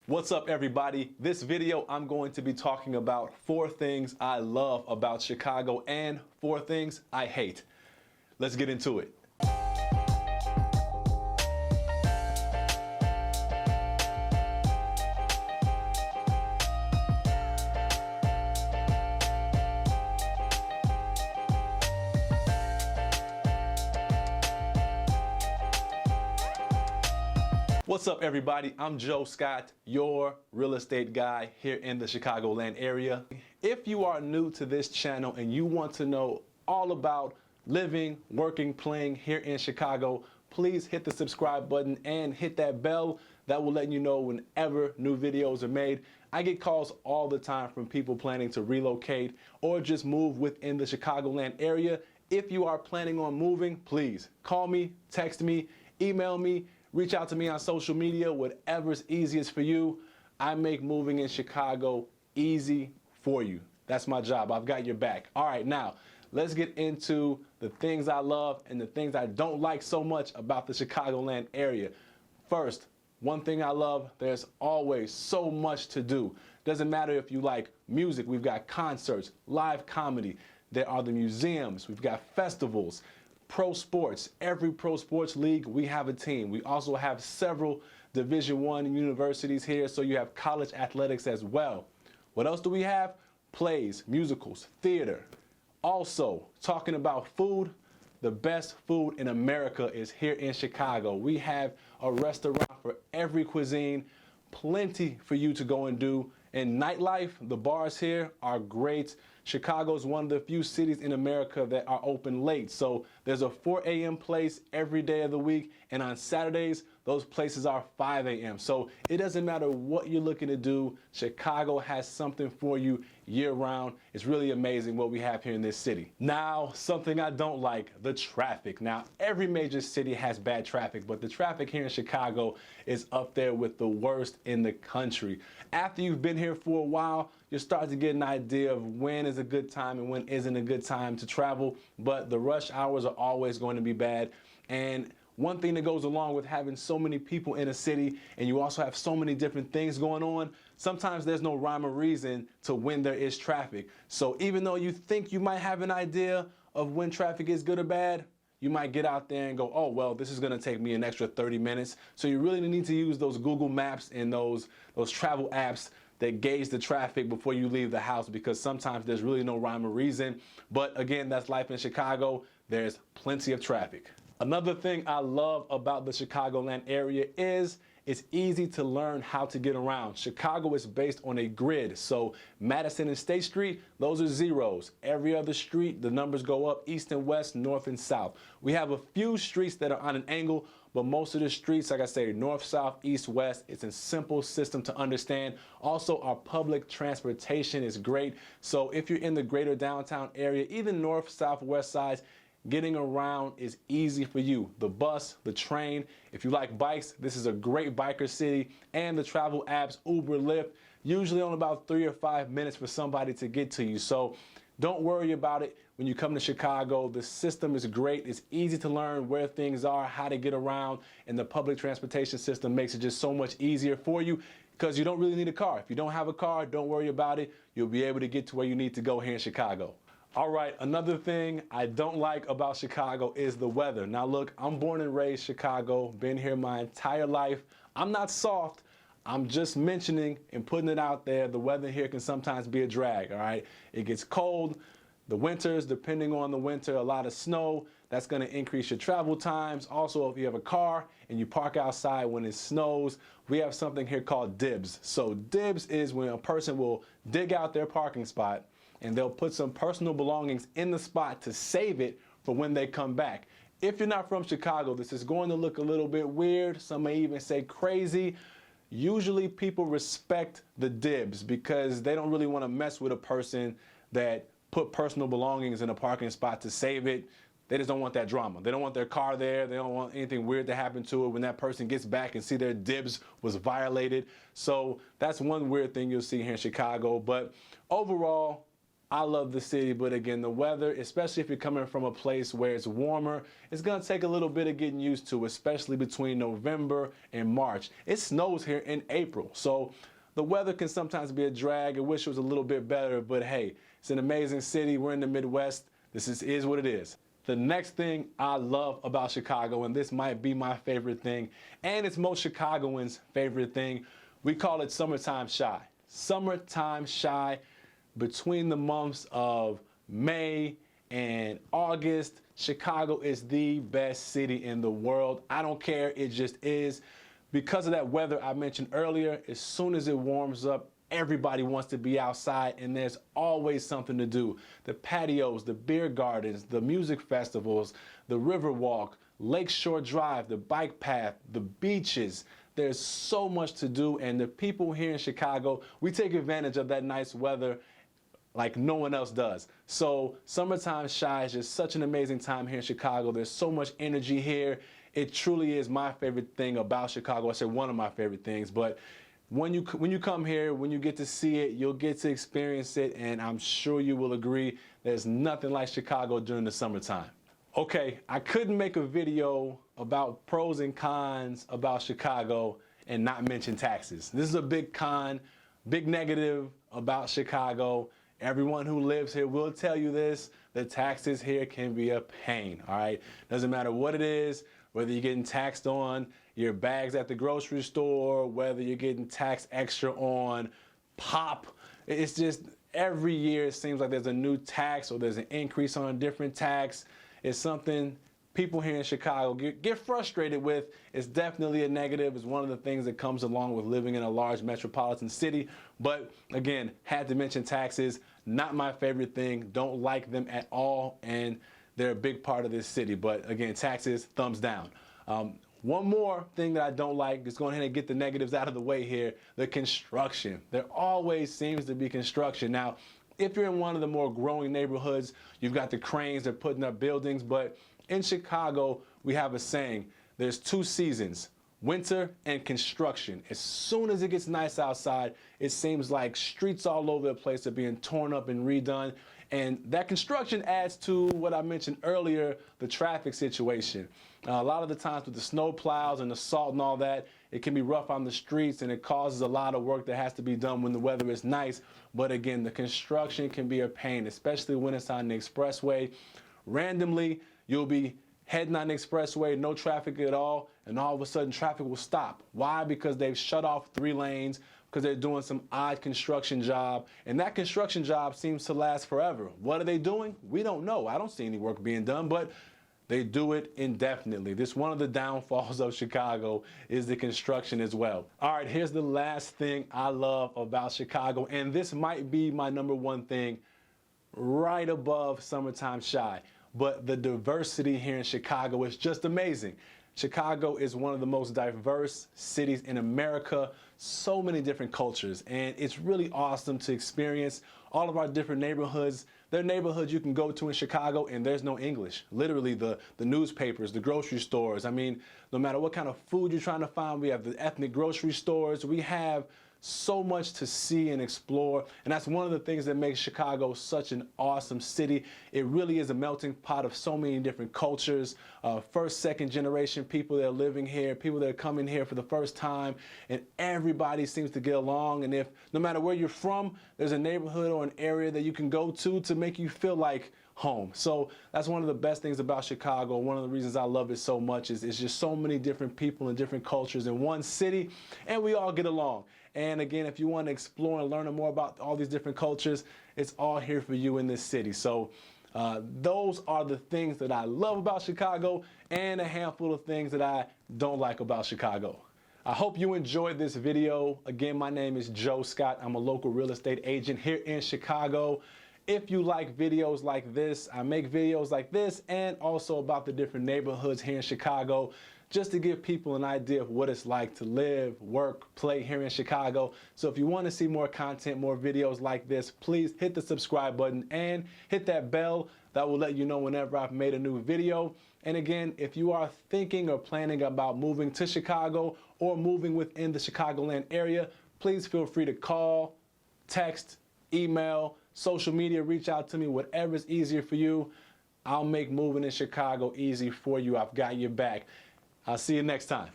What's up, everybody? This video, I'm going to be talking about 4 things I love about Chicago and 4 things I hate. Let's get into it. What's up, everybody? I'm Joe Scott, your real estate guy here in the Chicagoland area. If you are new to this channel and you want to know all about living, working, playing here in Chicago, please hit the subscribe button and hit that bell. That will let you know whenever new videos are made. I get calls all the time from people planning to relocate or just move within the Chicagoland area. If you are planning on moving, please call me, text me, email me, reach out to me on social media, whatever's easiest for you. I make moving in Chicago easy for you. That's my job. I've got your back. All right, now let's get into the things I love and the things I don't like so much about the Chicagoland area. First, one thing I love, there's always so much to do. Doesn't matter if you like music, we've got concerts, live comedy. There are the museums, we've got festivals. Pro sports, every pro sports league, we have a team. We also have several Division I universities here, so you have college athletics as well. What else do we have? Plays, musicals, theater. Also, talking about food, the best food in America is here in Chicago. We have a restaurant for every cuisine, plenty for you to go and do. And nightlife, the bars here are great. Chicago's one of the few cities in America that are open late. So there's a 4 a.m. place every day of the week. And on Saturdays, those places are 5 a.m. So it doesn't matter what you're looking to do. Chicago has something for you year round. It's really amazing what we have here in this city. Now, something I don't like, the traffic. Now, every major city has bad traffic, but the traffic here in Chicago is up there with the worst in the country. After you've been here for a while, you'll start to get an idea of when is a good time and when isn't a good time to travel, but the rush hours are always going to be bad. And one thing that goes along with having so many people in a city and you also have so many different things going on, sometimes there's no rhyme or reason to when there is traffic. So even though you think you might have an idea of when traffic is good or bad, you might get out there and go, oh, well, this is going to take me an extra 30 minutes. So you really need to use those Google Maps and those travel apps that gauge the traffic before you leave the house, because sometimes there's really no rhyme or reason. But again, that's life in Chicago. There's plenty of traffic. Another thing I love about the Chicagoland area is it's easy to learn how to get around. Chicago is based on a grid. So Madison and State Street, those are zeros. Every other street, the numbers go up east and west, north and south. We have a few streets that are on an angle, but most of the streets, like I say, north, south, east, west, it's a simple system to understand. Also, our public transportation is great. So if you're in the greater downtown area, even north, south, west sides, getting around is easy for you. The bus, the train. If you like bikes, this is a great biker city. And the travel apps, Uber, Lyft, usually on about 3 or 5 minutes for somebody to get to you. So don't worry about it when you come to Chicago. The system is great. It's easy to learn where things are, how to get around, and the public transportation system makes it just so much easier for you because you don't really need a car. If you don't have a car, don't worry about it. You'll be able to get to where you need to go here in Chicago. All right, another thing I don't like about Chicago is the weather. Now look, I'm born and raised Chicago, been here my entire life. I'm not soft. I'm just mentioning and putting it out there. The weather here can sometimes be a drag, all right? It gets cold. The winters, depending on the winter, a lot of snow. That's going to increase your travel times. Also, if you have a car and you park outside when it snows, we have something here called dibs. So dibs is when a person will dig out their parking spot and they'll put some personal belongings in the spot to save it for when they come back. If you're not from Chicago, this is going to look a little bit weird. Some may even say crazy. Usually people respect the dibs because they don't really want to mess with a person that put personal belongings in a parking spot to save it. They just don't want that drama. They don't want their car there. They don't want anything weird to happen to it when that person gets back and see their dibs was violated. So that's one weird thing you'll see here in Chicago. But overall, I love the city, but again, the weather, especially if you're coming from a place where it's warmer, it's gonna take a little bit of getting used to, especially between November and March. It snows here in April, so the weather can sometimes be a drag. I wish it was a little bit better, but hey, it's an amazing city. We're in the Midwest. This is what it is. The next thing I love about Chicago, and this might be my favorite thing, and it's most Chicagoans' favorite thing, we call it summertime shy. Summertime shy. Between the months of May and August, Chicago is the best city in the world. I don't care, it just is. Because of that weather I mentioned earlier, as soon as it warms up, everybody wants to be outside, and there's always something to do. The patios, the beer gardens, the music festivals, the river walk, Lakeshore Drive, the bike path, the beaches. There's so much to do, and the people here in Chicago, we take advantage of that nice weather like no one else does. So summertime shy is just such an amazing time here in Chicago. There's so much energy here. It truly is my favorite thing about Chicago. I said one of my favorite things, but when you come here, when you get to see it, you'll get to experience it, and I'm sure you will agree there's nothing like Chicago during the summertime. Okay, I couldn't make a video about pros and cons about Chicago and not mention taxes. This is a big con, big negative about Chicago. Everyone who lives here will tell you this. The taxes here can be a pain, all right? Doesn't matter what it is, whether you're getting taxed on your bags at the grocery store, whether you're getting taxed extra on pop. It's just every year it seems like there's a new tax or there's an increase on a different tax. It's something people here in Chicago get frustrated with. It's definitely a negative. It's one of the things that comes along with living in a large metropolitan city. But again, had to mention taxes. Not my favorite thing. Don't like them at all, and they're a big part of this city. But again, taxes, thumbs down. One more thing that I don't like, just go ahead and get the negatives out of the way here, the construction. There always seems to be construction. Now, if you're in one of the more growing neighborhoods, you've got the cranes, they're putting up buildings, but in Chicago, we have a saying, there's two seasons, winter and construction. As soon as it gets nice outside, it seems like streets all over the place are being torn up and redone. And that construction adds to what I mentioned earlier, the traffic situation. A lot of the times with the snow plows and the salt and all that, it can be rough on the streets, and it causes a lot of work that has to be done when the weather is nice. But again, the construction can be a pain, especially when it's on the expressway. Randomly, you'll be heading on the expressway, no traffic at all, and all of a sudden traffic will stop. Why? Because they've shut off 3 lanes, because they're doing some odd construction job, and that construction job seems to last forever. What are they doing? We don't know. I don't see any work being done, but they do it indefinitely. This one of the downfalls of Chicago is the construction as well. All right, here's the last thing I love about Chicago, and this might be my #1 thing right above summertime shy. But the diversity here in Chicago is just amazing. Chicago is one of the most diverse cities in America, so many different cultures, and it's really awesome to experience all of our different neighborhoods. There are neighborhoods you can go to in Chicago and there's no English. Literally the newspapers, the grocery stores. I mean, no matter what kind of food you're trying to find, we have the ethnic grocery stores. We have so much to see and explore, and that's one of the things that makes Chicago such an awesome city. It really is a melting pot of so many different cultures, first, second generation people that are living here, people that are coming here for the first time, and everybody seems to get along. And if no matter where you're from, there's a neighborhood or an area that you can go to make you feel like home. So that's one of the best things about Chicago. One of the reasons I love it so much is it's just so many different people and different cultures in one city, and we all get along. And again, if you want to explore and learn more about all these different cultures, it's all here for you in this city. So those are the things that I love about Chicago, and a handful of things that I don't like about Chicago. I hope you enjoyed this video. Again, my name is Joe Scott. I'm a local real estate agent here in Chicago. If you like videos like this, I make videos like this and also about the different neighborhoods here in Chicago, just to give people an idea of what it's like to live, work, play here in Chicago. So if you want to see more content, more videos like this, please hit the subscribe button and hit that bell. That will let you know whenever I've made a new video. And again, if you are thinking or planning about moving to Chicago or moving within the Chicagoland area, please feel free to call, text, email, social media, reach out to me, whatever's easier for you. I'll make moving in Chicago easy for you. I've got your back. I'll see you next time.